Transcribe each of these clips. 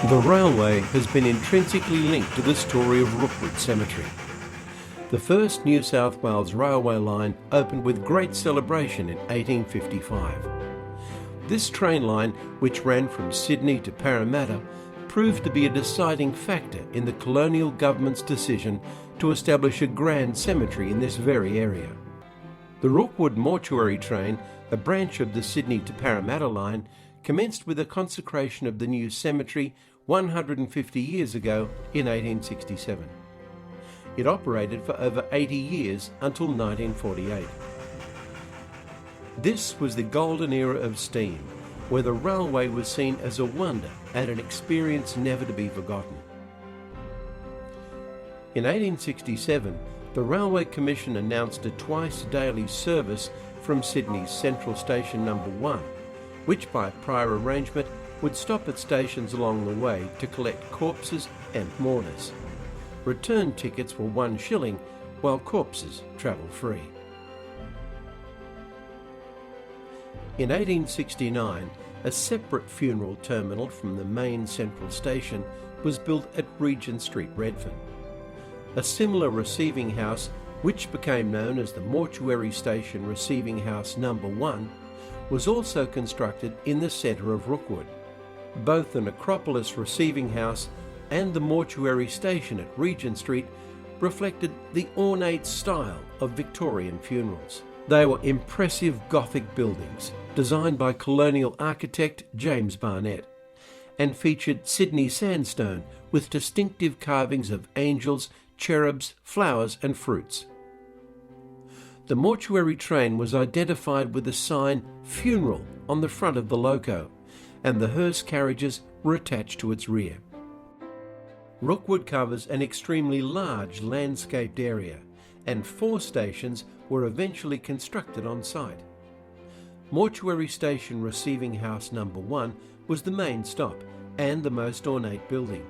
The railway has been intrinsically linked to the story of Rookwood Cemetery. The first New South Wales railway line opened with great celebration in 1855. This train line, which ran from Sydney to Parramatta, proved to be a deciding factor in the colonial government's decision to establish a grand cemetery in this very area. The Rookwood Mortuary train, a branch of the Sydney to Parramatta line, commenced with the consecration of the new cemetery 150 years ago in 1867. It operated for over 80 years until 1948. This was the golden era of steam, where the railway was seen as a wonder and an experience never to be forgotten. In 1867, the Railway Commission announced a twice-daily service from Sydney's Central Station No. 1, which by prior arrangement would stop at stations along the way to collect corpses and mourners. Return tickets were 1 shilling, while corpses travelled free. In 1869, a separate funeral terminal from the main central station was built at Regent Street, Redfern. A similar receiving house, which became known as the Mortuary Station Receiving House No. 1, was also constructed in the centre of Rookwood. Both the Necropolis Receiving House and the Mortuary Station at Regent Street reflected the ornate style of Victorian funerals. They were impressive Gothic buildings designed by colonial architect James Barnett and featured Sydney sandstone with distinctive carvings of angels, cherubs, flowers and fruits. The mortuary train was identified with the sign "Funeral" on the front of the loco, and the hearse carriages were attached to its rear. Rookwood covers an extremely large landscaped area, and 4 stations were eventually constructed on site. Mortuary Station Receiving House No. 1 was the main stop and the most ornate building.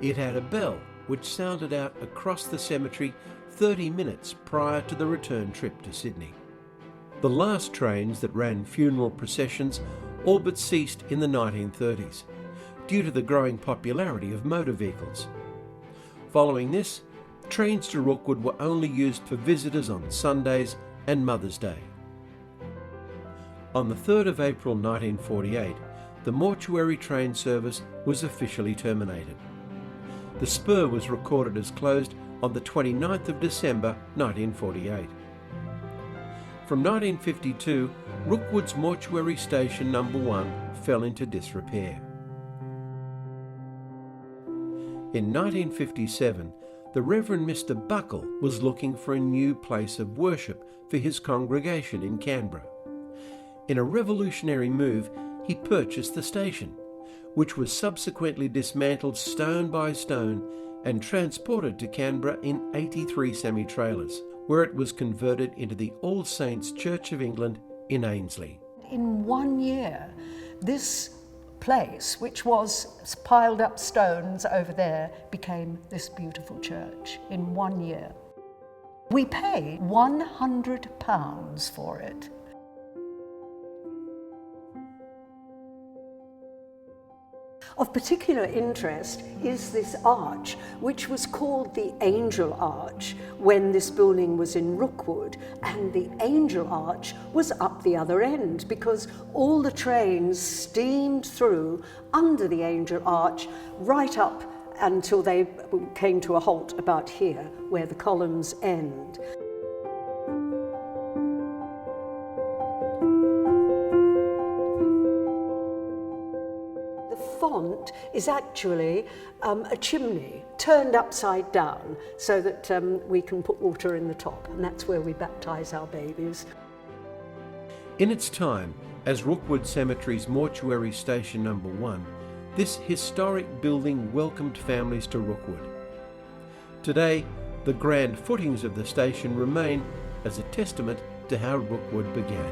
It had a bell which sounded out across the cemetery 30 minutes prior to the return trip to Sydney. The last trains that ran funeral processions all but ceased in the 1930s, due to the growing popularity of motor vehicles. Following this, trains to Rookwood were only used for visitors on Sundays and Mother's Day. On the 3rd of April 1948, the mortuary train service was officially terminated. The spur was recorded as closed on the 29th of December 1948. From 1952, Rookwood's Mortuary Station No. 1 fell into disrepair. In 1957, the Reverend Mr. Buckle was looking for a new place of worship for his congregation in Canberra. In a revolutionary move, he purchased the station, which was subsequently dismantled stone by stone and transported to Canberra in 83 semi-trailers, where it was converted into the All Saints Church of England in Ainslie. In 1 year, this place, which was piled up stones over there, became this beautiful church in 1 year. We paid £100 for it. Of particular interest is this arch, which was called the Angel Arch when this building was in Rookwood, and the Angel Arch was up the other end because all the trains steamed through under the Angel Arch right up until they came to a halt about here, where the columns end. Font is actually a chimney turned upside down so that we can put water in the top, and that's where we baptise our babies. In its time, as Rookwood Cemetery's Mortuary Station No. 1, this historic building welcomed families to Rookwood. Today, the grand footings of the station remain as a testament to how Rookwood began.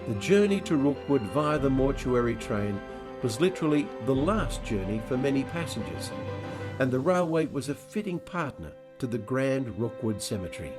The journey to Rookwood via the mortuary train was literally the last journey for many passengers, and the railway was a fitting partner to the Grand Rookwood Cemetery.